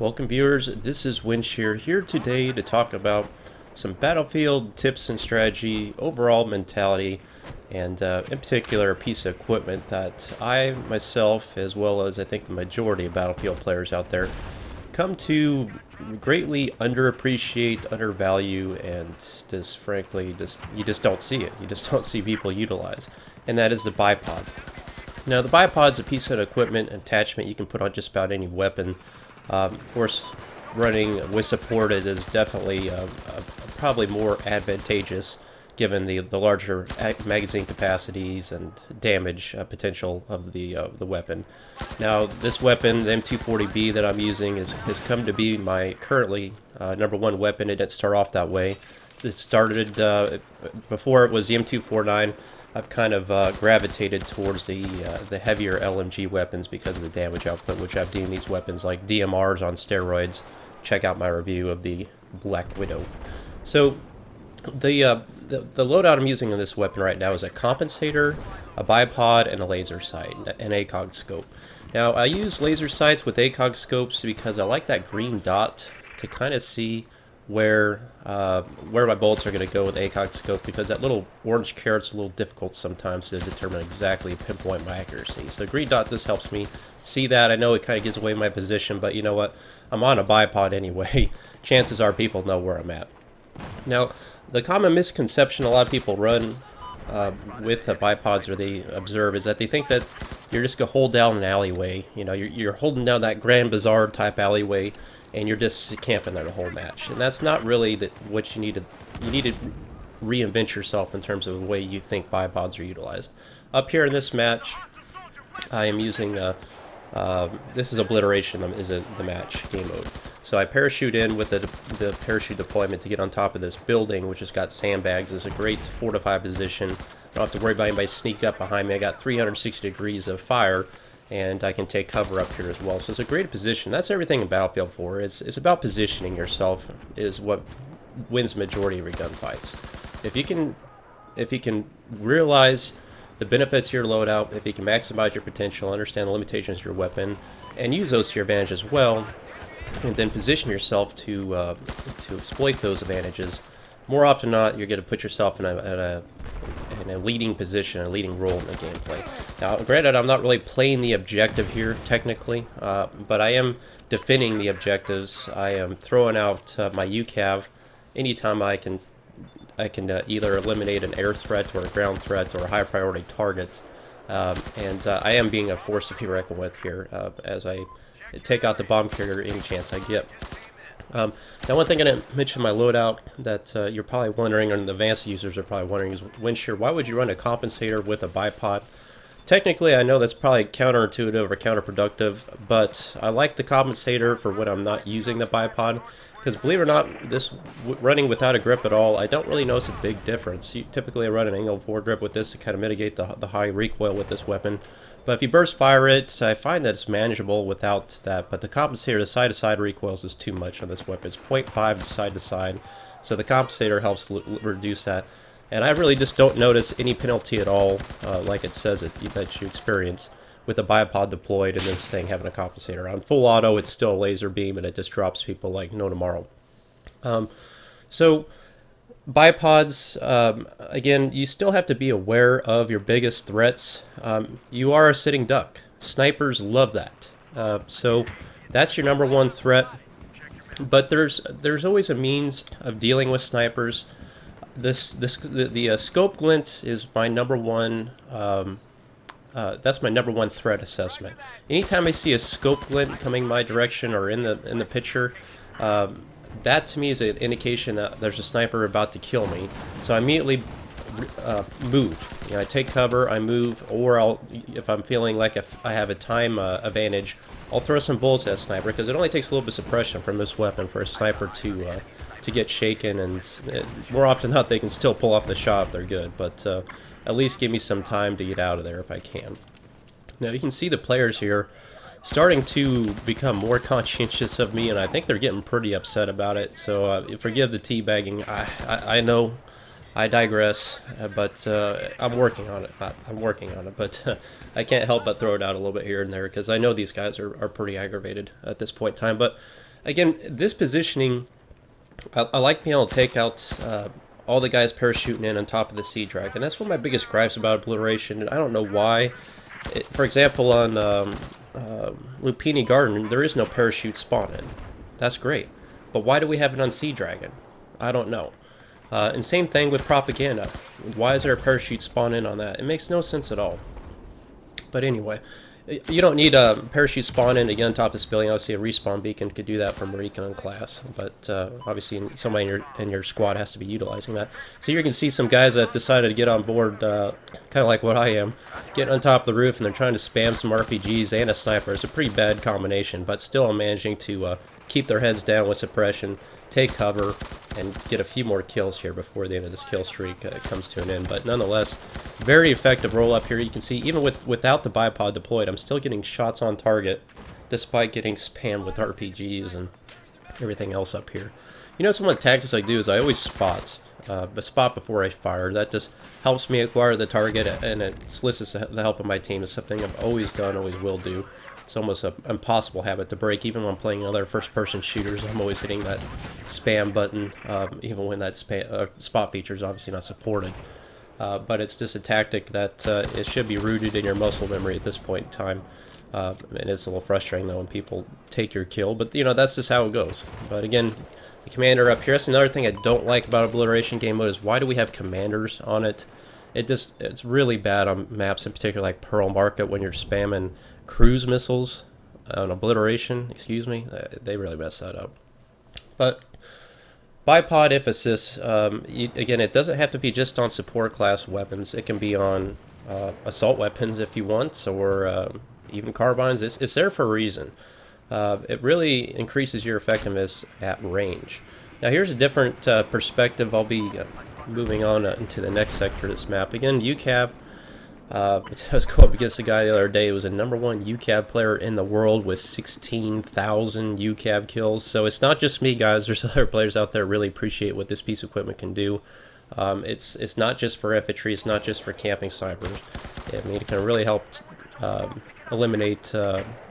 Welcome viewers, this is Windshear here today to talk about some battlefield tips and strategy, overall mentality, and in particular a piece of equipment that I myself, as well as I think the majority of battlefield players out there, come to greatly underappreciate, undervalue, and just frankly, you just don't see it. You just don't see people utilize, and that is the bipod. Now, the bipod is a piece of equipment attachment you can put on just about any weapon. Of course, running with supported is definitely probably more advantageous given the larger magazine capacities and damage potential of the weapon. Now, this weapon, the M240B that I'm using, has come to be my currently number one weapon. It didn't start off that way. It started before it was the M249. I've kind of gravitated towards the heavier LMG weapons because of the damage output, which I've deemed these weapons like DMRs on steroids. Check out my review of the Black Widow. So the loadout I'm using in this weapon right now is a compensator, a bipod, and a laser sight, an ACOG scope. Now, I use laser sights with ACOG scopes because I like that green dot to kind of see where my bullets are going to go with ACOG scope, because that little orange caret's a little difficult sometimes to determine exactly, pinpoint my accuracy. So the green dot, this helps me see that. I know it kind of gives away my position, but you know what? I'm on a bipod anyway. Chances are people know where I'm at. Now, the common misconception a lot of people run with the bipods, or they observe, is that they think that you're just going to hold down an alleyway. You know, you're holding down that Grand Bazaar type alleyway, and you're just camping there the whole match. And that's not really what you need to. You need to reinvent yourself in terms of the way you think bipods are utilized. Up here in this match, I am using this is obliteration is the match game mode. So I parachute in with the parachute deployment to get on top of this building, which has got sandbags. It's a great fortified position. I don't have to worry about anybody sneaking up behind me. I got 360 degrees of fire, and I can take cover up here as well. So it's a great position. That's everything in Battlefield 4. It's about positioning yourself is what wins the majority of your gunfights. If you can realize the benefits of your loadout, if you can maximize your potential, understand the limitations of your weapon, and use those to your advantage as well, and then position yourself to exploit those advantages, more often than not, you're going to put yourself in a leading position, a leading role in the gameplay. Now, granted, I'm not really playing the objective here, technically, but I am defending the objectives. I am throwing out my UCAV anytime I can either eliminate an air threat or a ground threat or a high priority target. And I am being a force to be reckoned with here as I take out the bomb carrier any chance I get. Now, one thing I didn't mention in my loadout that you're probably wondering, and the advanced users are probably wondering, is Windshear, why would you run a compensator with a bipod? Technically, I know that's probably counterintuitive or counterproductive, but I like the compensator for when I'm not using the bipod, because believe it or not, this running without a grip at all, I don't really notice a big difference. Typically, I run an angle foregrip with this to kind of mitigate the high recoil with this weapon. But if you burst fire it, I find that it's manageable without that. But the compensator, the side-to-side recoils is too much on this weapon. It's 0.5 side-to-side, so the compensator helps reduce that. And I really just don't notice any penalty at all, like it says that you experience with a bipod deployed and this thing having a compensator. On full auto, it's still a laser beam, and it just drops people like no tomorrow. So bipods, again, you still have to be aware of your biggest threats. You are a sitting duck. Snipers love that. So that's your number one threat. But there's always a means of dealing with snipers. The scope glint is my number one. That's my number one threat assessment. Anytime I see a scope glint coming my direction or in the picture, that to me is an indication that there's a sniper about to kill me. So I immediately move. You know, I take cover, I move, or if I'm feeling like if I have a time advantage, I'll throw some bullets at a sniper, because it only takes a little bit of suppression from this weapon for a sniper to get shaken, and more often than not, they can still pull off the shot if they're good. But at least give me some time to get out of there if I can. Now you can see the players here starting to become more conscientious of me, and I think they're getting pretty upset about it. So forgive the teabagging. I know I digress, but I'm working on it. I'm working on it, but I can't help but throw it out a little bit here and there, because I know these guys are pretty aggravated at this point in time. But Again, this positioning, I like being able to take out all the guys parachuting in on top of the Sea Dragon. That's one of my biggest gripes about Obliteration, and I don't know why. For example, on Lupini Garden, there is no parachute spawn in. That's great. But why do we have it on Sea Dragon? I don't know. And same thing with Propaganda. Why is there a parachute spawn in on that? It makes no sense at all. But anyway, you don't need a parachute spawn in to get on top of this building. Obviously, a respawn beacon could do that from Recon class, but obviously somebody in your squad has to be utilizing that. So you can see some guys that decided to get on board, kind of like what I am, getting on top of the roof, and they're trying to spam some RPGs and a sniper. It's a pretty bad combination, but still I'm managing to keep their heads down with suppression, take cover, and get a few more kills here before the end of this kill streak comes to an end. But nonetheless, very effective roll up here. You can see even without the bipod deployed, I'm still getting shots on target despite getting spammed with RPGs and everything else up here. You know, some of the tactics I do is I always spot before I fire. That just helps me acquire the target, and it solicits the help of my team. It's something I've always done, always will do. It's almost an impossible habit to break. Even when I'm playing other first-person shooters, I'm always hitting that spam button, even when that spot feature is obviously not supported. But it's just a tactic that it should be rooted in your muscle memory at this point in time. And it's a little frustrating, though, when people take your kill. But, you know, that's just how it goes. But, again, the commander up here, that's another thing I don't like about Obliteration game mode is why do we have commanders on it? It's really bad on maps, in particular like Pearl Market, when you're spamming cruise missiles on Obliteration, excuse me. They really mess that up. But bipod emphasis, again, it doesn't have to be just on support class weapons. It can be on assault weapons if you want, or even carbines. It's there for a reason. It really increases your effectiveness at range. Now here's a different perspective. I'll be moving on into the next sector of this map. Again, UCAV. I was going up against a guy the other day who was a #1 UCAV player in the world with 16,000 UCAV kills. So it's not just me, guys. There's other players out there who really appreciate what this piece of equipment can do. It's not just for infantry. It's not just for camping snipers. I mean, it can really help eliminate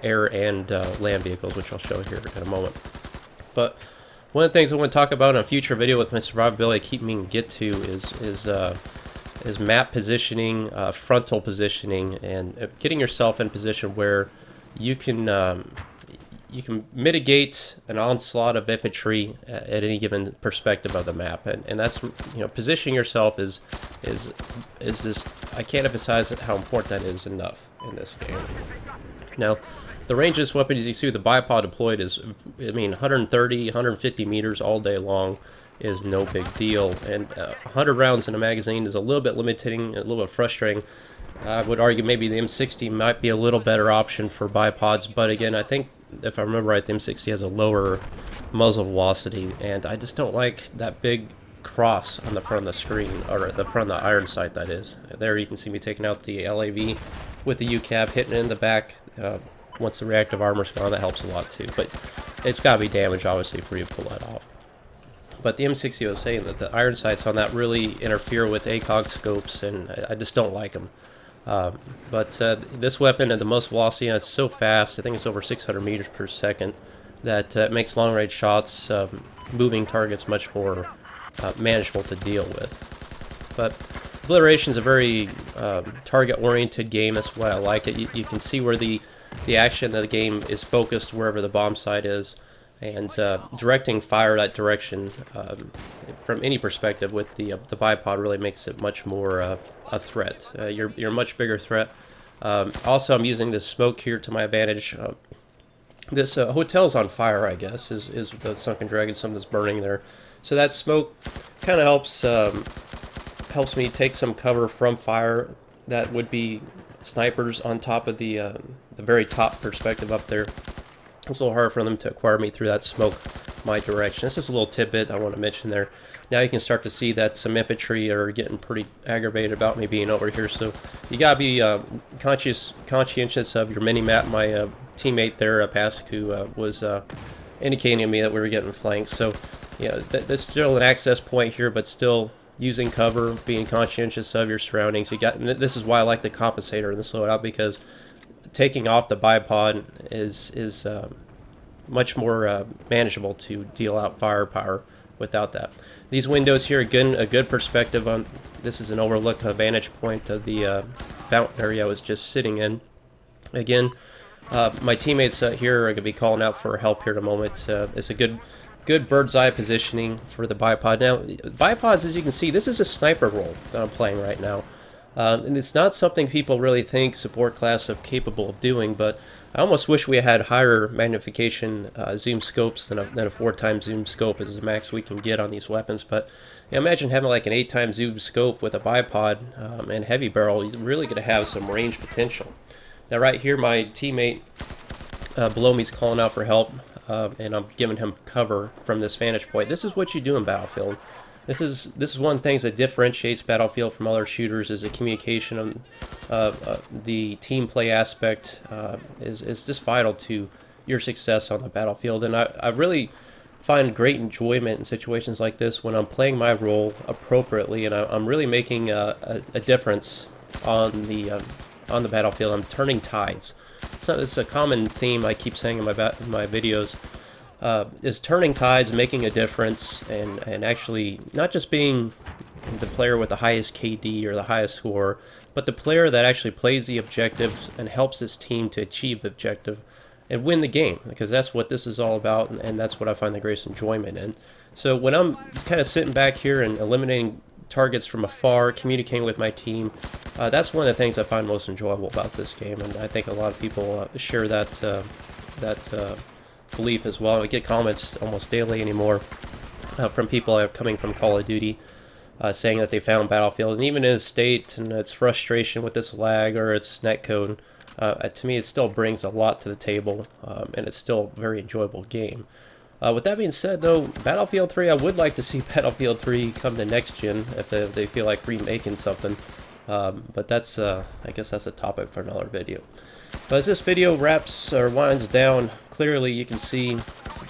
air and land vehicles, which I'll show here in a moment. But one of the things I want to talk about in a future video with my survivability I keep meaning to get to is map positioning, frontal positioning, and getting yourself in a position where you can mitigate an onslaught of infantry at any given perspective of the map, and that's, you know, positioning yourself is this. I can't emphasize how important that is enough in this game. Now, the range of this weapon, as you see with the bipod deployed, is, I mean, 130, 150 meters all day long is no big deal, and 100 rounds in a magazine is a little bit limiting, a little bit frustrating. I would argue maybe the M60 might be a little better option for bipods, but again, I think, if I remember right, the M60 has a lower muzzle velocity, and I just don't like that big cross on the front of the screen, or the front of the iron sight, that is. There you can see me taking out the LAV with the UCAV, hitting it in the back. Once the reactive armor's gone, that helps a lot too, but it's got to be damaged, obviously, for you to pull that off. But the M60 was saying that the iron sights on that really interfere with ACOG scopes, and I just don't like them. But this weapon at the most velocity, and it's so fast, I think it's over 600 meters per second, that it makes long-range shots, moving targets, much more manageable to deal with. But Obliteration is a very target-oriented game. That's why I like it. You can see where the action of the game is focused wherever the bomb site is, and directing fire that direction from any perspective with the bipod really makes it much more a threat. You're a much bigger threat. Also, I'm using this smoke here to my advantage. This hotel's on fire, I guess, is the Sunken Dragon. Some of this burning there, so that smoke kind of helps me take some cover from fire. That would be snipers on top of the very top perspective up there. It's a little hard for them to acquire me through that smoke my direction. This is a little tidbit I want to mention there. Now you can start to see that some infantry are getting pretty aggravated about me being over here, so you gotta be conscientious of your mini-map. My teammate there, Pascu, was indicating to me that we were getting flanked, so yeah, there's still an access point here, but still using cover, being conscientious of your surroundings. This is why I like the compensator in this loadout, because taking off the bipod is much more manageable to deal out firepower without that. These windows here, again, a good perspective on. This is an overlook, a vantage point of the fountain area I was just sitting in. Again, my teammates here are going to be calling out for help here in a moment. It's a good bird's eye positioning for the bipod. Now, bipods, as you can see, this is a sniper role that I'm playing right now. And it's not something people really think support class are capable of doing, but I almost wish we had higher magnification zoom scopes than a 4x zoom scope is the max we can get on these weapons. But imagine having like an 8x zoom scope with a bipod and heavy barrel. You're really going to have some range potential. Now right here, my teammate below me is calling out for help, and I'm giving him cover from this vantage point. This is what you do in Battlefield. This is one of the things that differentiates Battlefield from other shooters, is the communication of the team play aspect is just vital to your success on the battlefield. And I really find great enjoyment in situations like this when I'm playing my role appropriately, and I'm really making a difference on the battlefield. I'm turning tides. So it's a common theme I keep saying in my videos. Is turning tides, making a difference, and actually not just being the player with the highest KD or the highest score, but the player that actually plays the objective and helps his team to achieve the objective and win the game, because that's what this is all about, and that's what I find the greatest enjoyment in. So when I'm kind of sitting back here and eliminating targets from afar, communicating with my team, that's one of the things I find most enjoyable about this game, and I think a lot of people share that belief as well. I get comments almost daily anymore from people coming from Call of Duty saying that they found Battlefield, and even in its state and its frustration with its lag or its netcode, to me it still brings a lot to the table, and it's still a very enjoyable game. With that being said, though, Battlefield 3, I would like to see Battlefield 3 come to next gen if they feel like remaking something, but that's I guess that's a topic for another video. But as this video wraps or winds down, clearly you can see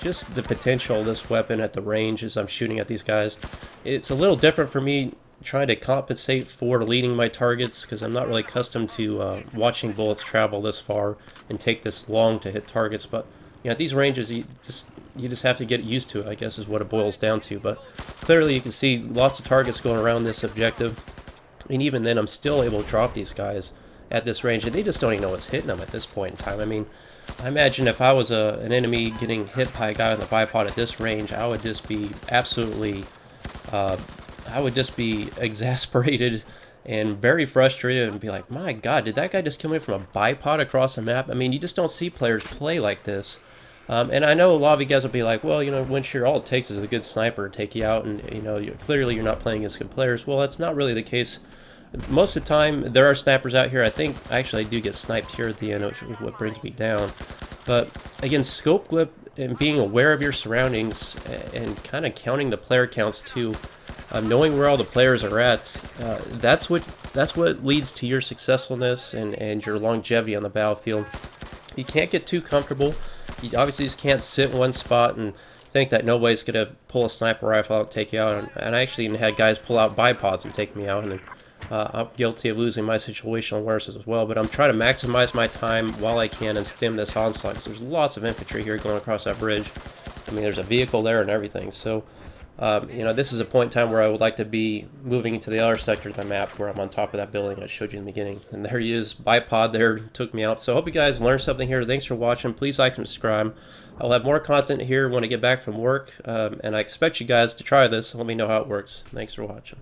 just the potential of this weapon at the range as I'm shooting at these guys. It's a little different for me trying to compensate for leading my targets, because I'm not really accustomed to watching bullets travel this far and take this long to hit targets. But you know, at these ranges, you just have to get used to it, I guess is what it boils down to. But clearly you can see lots of targets going around this objective, and even then I'm still able to drop these guys at this range, and they just don't even know what's hitting them at this point in time. I mean, I imagine if I was an enemy getting hit by a guy with a bipod at this range, I would just be absolutely, I would just be exasperated and very frustrated and be like, my God, did that guy just kill me from a bipod across the map? I mean, you just don't see players play like this. And I know a lot of you guys will be like, well, you know, Windshear, all it takes is a good sniper to take you out, and, you know, clearly you're not playing against good players. Well, that's not really the case. Most of the time, there are snipers out here. I think, actually, I do get sniped here at the end, which is what brings me down. But, again, scope grip and being aware of your surroundings and kind of counting the player counts too, knowing where all the players are at, that's what leads to your successfulness and your longevity on the battlefield. You can't get too comfortable. You obviously just can't sit in one spot and think that nobody's going to pull a sniper rifle out and take you out. And I actually even had guys pull out bipods and take me out, and I'm guilty of losing my situational awareness as well, but I'm trying to maximize my time while I can and stem this onslaught, because there's lots of infantry here going across that bridge. I mean, there's a vehicle there and everything. So, you know, this is a point in time where I would like to be moving into the other sector of the map where I'm on top of that building I showed you in the beginning. And there he is, bipod there, took me out. So I hope you guys learned something here. Thanks for watching. Please like and subscribe. I'll have more content here when I get back from work, and I expect you guys to try this and let me know how it works. Thanks for watching.